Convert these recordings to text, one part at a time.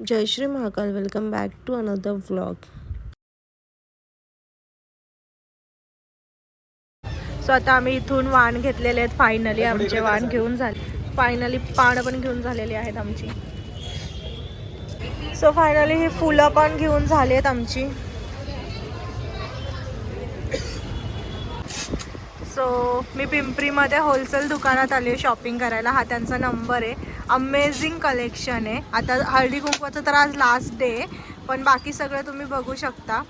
Jai Shri Mahakal. Welcome back to another vlog. So आता आम्ही इथून वाण घेतलेले आहेत. फायनली आमचे वाण घेऊन झाले. फायनली पानं पण घेऊन झालेली आहेत आमची. सो फायनली ही फुलं पण घेऊन झाली आहेत आमची. सो मी पिंपरीमध्ये होलसेल दुकानात आले शॉपिंग करायला. हा त्यांचा नंबर आहे. अमेझिंग कलेक्शन आहे. आता हळदी कुंकवाचं तर आज लास्ट डे आहे, पण बाकी सगळं तुम्ही बघू शकता.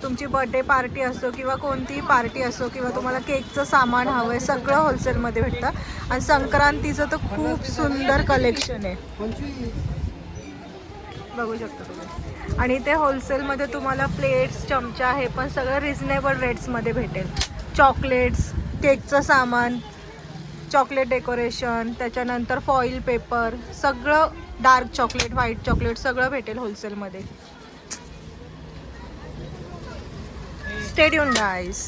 तुमची बर्थडे पार्टी असो किंवा कोणतीही पार्टी असो किंवा तुम्हाला केकचं सामान हवं आहे, सगळं होलसेलमध्ये भेटतं. आणि संक्रांतीचं तर खूप सुंदर कलेक्शन आहे, बघू शकता तुम्ही. आणि ते होलसेलमध्ये तुम्हाला प्लेट्स, चमचा हे पण सगळं रिजनेबल रेट्समध्ये भेटेल. चॉकलेट्स, केकचं सामान, चॉकलेट डेकोरेशन, त्याच्यानंतर फॉईल पेपर, सगळं डार्क चॉकलेट, व्हाईट चॉकलेट सगळं भेटेल होलसेलमध्ये. स्टे ट्यून गाईस.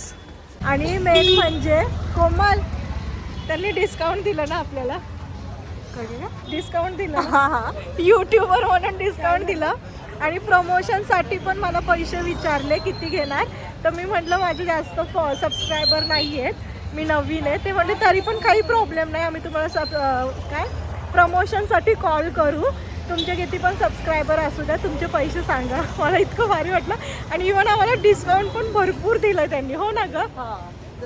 आणि मेन म्हणजे कोमल, त्यांनी डिस्काउंट दिलं ना आपल्याला. डिस्काउंट दिलं, यूट्यूबवर म्हणून डिस्काउंट दिलं. आणि प्रमोशनसाठी पण मला पैसे विचारले किती घेणार. तर मी म्हटलं माझे जास्त सबस्क्रायबर नाही आहेत, मी नवीन आहे. ते म्हटले तरी पण काही प्रॉब्लेम नाही, आम्ही तुम्हाला काय प्रमोशनसाठी कॉल करू. तुमचे किती पण सबस्क्रायबर असू द्या, तुमचे पैसे सांगा. मला इतकं भारी वाटलं. आणि इव्हन आम्हाला डिस्काउंट पण भरपूर दिलं त्यांनी. हो ना ग,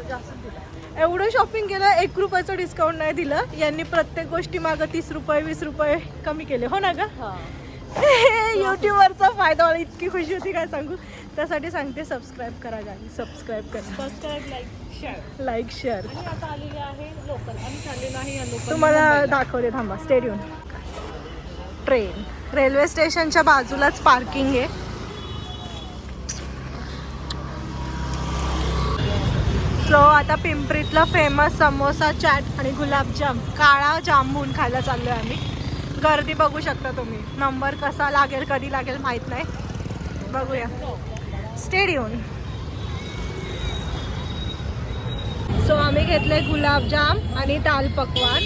जास्त दिलं. एवढं शॉपिंग केलं, 1 रुपयाचं डिस्काउंट नाही दिलं यांनी. प्रत्येक गोष्टी मागं 30 रुपये 20 रुपये कमी केले. हो ना ग. यूट्यूबवरचा फायदा. मला इतकी खुशी होती काय सांगू. त्यासाठी सांगते सबस्क्राईब करा गाडी, सबस्क्राईब करा. Subscribe, like share. आणि आता आलेली आहे लोकल, आम्ही चालले नाही लोकल. तुम्हाला दाखवते, थांबा. स्टेडियम ट्रेन रेल्वे स्टेशनच्या बाजूलाच पार्किंग आहे. सो आता पिंपरीतला फेमस समोसा, चाट आणि गुलाबजाम, काळा जांभून खायला चाललोय आम्ही. गर्दी बघू शकता तुम्ही. नंबर कसा लागेल, कधी लागेल माहित नाही, बघूया. स्टेडियम. सो आम्ही घेतले गुलाबजाम आणि दाल पकवान.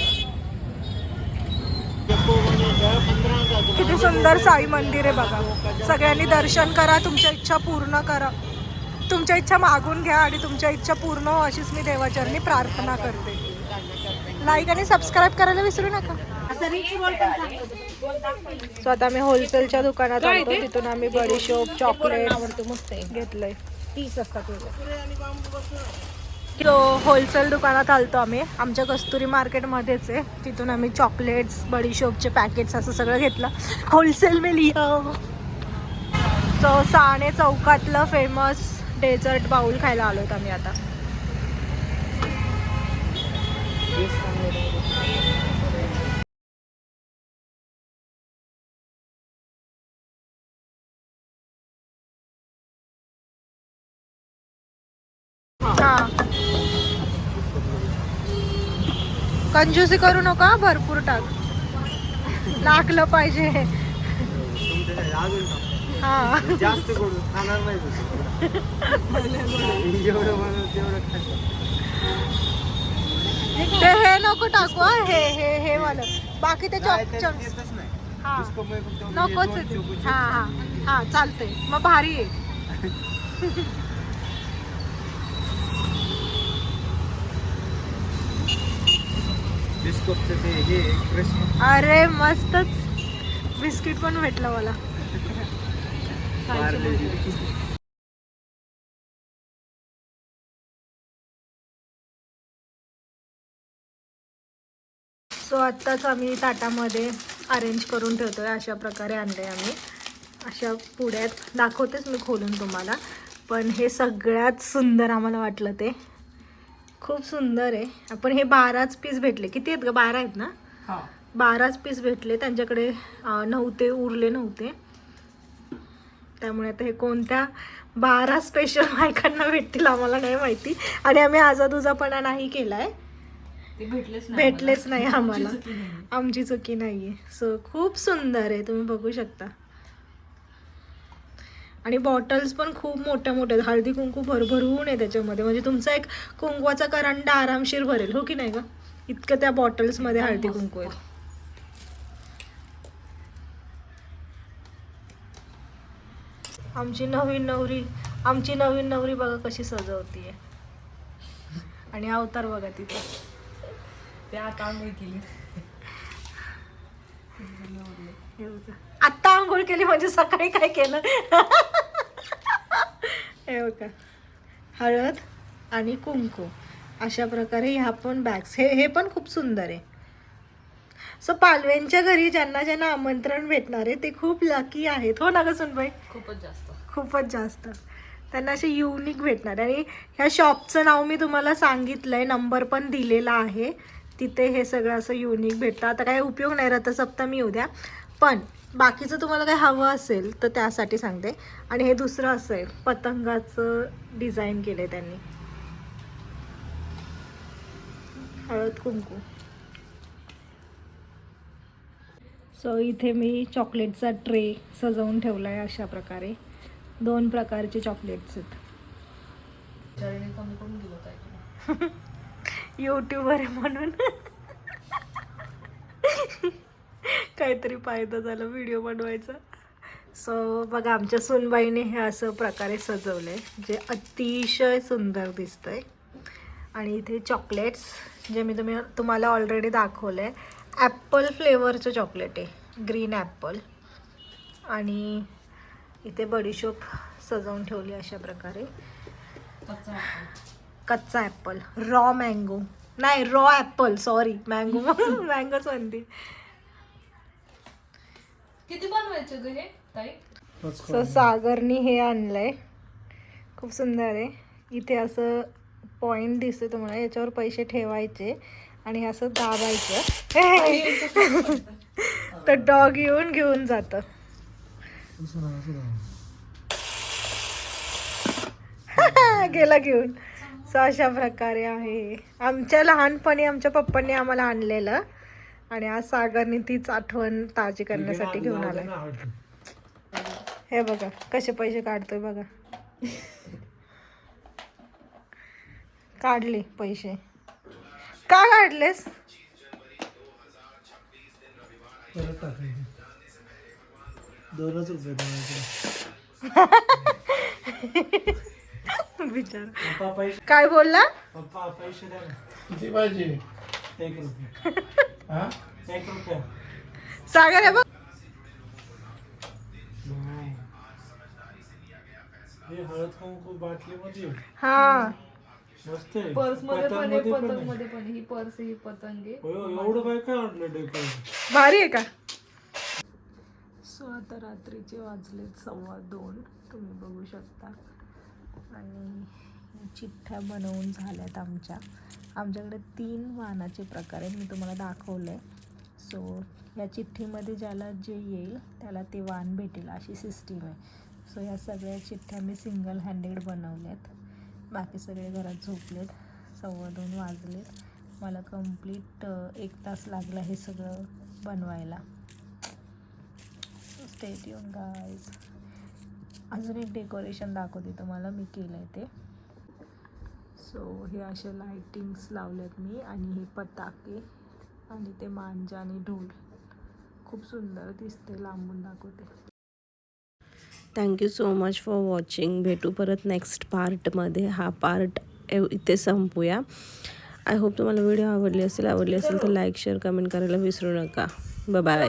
किती सुंदर साई मंदिर आहे बघा. सगळ्यांनी दर्शन करा, तुमच्या इच्छा पूर्ण करा. तुमच्या इच्छा मागून घ्या आणि तुमच्या इच्छा पूर्ण हो, अशीच मी देवाचरणी प्रार्थना करते. लाईक आणि सबस्क्राईब करायला विसरू नका. सो आता आम्ही होलसेलच्या दुकानात आलो. तिथून आम्ही बडीशोप, चॉकलेट घेतलंय. 30 असतात. तो होलसेल दुकानात आलतो आम्ही, आमच्या कस्तुरी मार्केटमध्येच आहे. तिथून आम्ही चॉकलेट्स, बडीशोपचे पॅकेट्स असं सगळं घेतलं. होलसेल में लिया. सो साणे चौकातलं फेमस डेझर्ट बाउल खायला आलोत आम्ही आता. कंजूसी करू नका, भरपूर टाक. लागलं पाहिजे. हा जास्त खाणार नाही. ते हे नको टाकू. हे हे हे वालं बाकी ते नकोच. हा हा हा चालतंय मग, भारी आहे. अरे मस्तच. बिस्किट पण भेटलं मला. सो आत्ताच आम्ही ताटामध्ये अरेंज करून ठेवतोय. अशा प्रकारे आणले आम्ही. अशा पुड्यात दाखवतेच मी खोलून तुम्हाला. पण हे सगळ्यात सुंदर आम्हाला वाटलं, ते खूप सुंदर आहे. आपण हे 12च पीस भेटले. किती आहेत ग? 12 आहेत ना. 12च पीस भेटले. त्यांच्याकडे नव्हते, उरले नव्हते. त्यामुळे आता हे कोणत्या 12 स्पेशल बायकांना भेटतील आम्हाला नाही माहिती. आणि आम्ही आजादुजापणा नाही केलाय, भेटलेच नाही आम्हाला. आमची चुकी नाहीये. सो खूप सुंदर आहे, तुम्ही बघू शकता. आणि बॉटल्स पण खूप मोठ्या मोठ्या. हळदी कुंकू भरभरून आहे त्याच्यामध्ये. म्हणजे तुमचा एक कुंकवाचा करंडा आरामशीर भरेल. हो की नाही ग. इतकं त्या बॉटल्समध्ये हळदी कुंकू आहे. आमची नवीन नवरी बघा कशी सजवतीये. आणि अवतार बघा तिथे. ते आता आंघोळ केली. आत्ता आंघोळ केली म्हणजे सकाळी काय केलं. हे बघा हळद आणि कुंकू अशा प्रकारे ह्या पण बॅग्स. हे पण खूप सुंदर आहे. सो पालव्यांच्या घरी ज्यांना ज्यांना आमंत्रण भेटणार आहे ते खूप लकी आहेत. हो ना ग सुनबाई? खूपच जास्त त्यांना असे युनिक भेटणार. आणि ह्या शॉपचं नाव मी तुम्हाला सांगितलंय, नंबर पण दिलेला आहे तिथे. हे सगळं असं युनिक भेटतं. आता काय उपयोग नाही रथसप्तमी उद्या, पण बाकीचं तुम्हाला काय हवं असेल तर त्यासाठी सांगते. आणि हे दुसरं असं आहे, पतंगाचं डिझाईन केलंय त्यांनी. हळद कुंकू. सो इथे मी चॉकलेटचा ट्रे सजवून ठेवला आहे अशा प्रकारे. 2 प्रकारचे चॉकलेट्स आहेत. यूट्यूबर आहे म्हणून काहीतरी फायदा झाला व्हिडिओ बनवायचा. सो बघा आमच्या सूनबाईने हे असं प्रकारे सजवलं आहे जे अतिशय सुंदर दिसतंय. आणि इथे चॉकलेट्स जे मी तुम्हाला ऑलरेडी दाखवलं आहे. ॲपल फ्लेवरचं चॉकलेट आहे, ग्रीन ॲपल. आणि इथे बडीशोप सजवून ठेवली अशा प्रकारे. कच्चा ॲपल, रॉ मँगो नाही, रॉ ॲपल, सॉरी, मँगो मँगोच म्हणते. किती बनवायचं ग हे ताई? सो सागरनी हे आणलंय, खूप सुंदर आहे. इथे असं पॉइंट दिसते तुम्हाला, याच्यावर पैसे ठेवायचे आणि असं दाबायचं तर डॉग येऊन घेऊन जातं. गेला घेऊन. सो अशा प्रकारे आहे. आमच्या लहानपणी आमच्या पप्पांनी आम्हाला आणलेलं आणि आज सागरने तीच आठवण ताजी करण्यासाठी घेऊन आलाय. हे बघा कसे पैसे काढतोय बघा. काढले पैसे. का काढलेस? विचार काय बोलला? किती पाहिजे? 1 रुपया. 1 रुपया. सागर आहे बघ. हे हळद कुंकू बाटलीमध्ये. हा मस्त आहे. पर्स मध्ये पण आहे, पतंग मध्ये पण आहे. ही पर्स ही पतंग आहे. एवढं काय आणलं डेकोरेशन? भारी आहे का? सो आता रात्रीचे वाजलेत 2:15 तुम्ही बघू शकता. आणि चिठ्ठ्या बनवून झाल्यात आमच्याकडे 3 वाहनाचे प्रकार आहेत, मी तुम्हाला दाखवलं आहे. सो या चिठ्ठीमध्ये ज्याला जे येईल त्याला ते वाहन भेटेल अशी सिस्टीम आहे. सो या सगळ्या चिठ्ठ्या मी सिंगल हँडेड बनवल्यात. बाकी सगळे घरात झोपलेत. 2:15 वाजलेत. मला कंप्लीट 1 तास लागला हे सगळं बनवायला. Stay tune guys. अजून एक डेकोरेशन दाखवते तुम्हाला मी केलं आहे ते. सो हे असे लाइटिंग्स लावल्यात मी आणि हे पताके आणि ते मांजा आणि ढोल खूप सुंदर दिसते. लांबून दाखवते. Thank you so much for watching. भेटू परत नेक्स्ट पार्टमध्ये. हा पार्ट इथे संपूया. आय होप तुम्हाला व्हिडिओ आवडली असेल तर लाईक शेअर कमेंट करायला विसरू नका. Bye bye.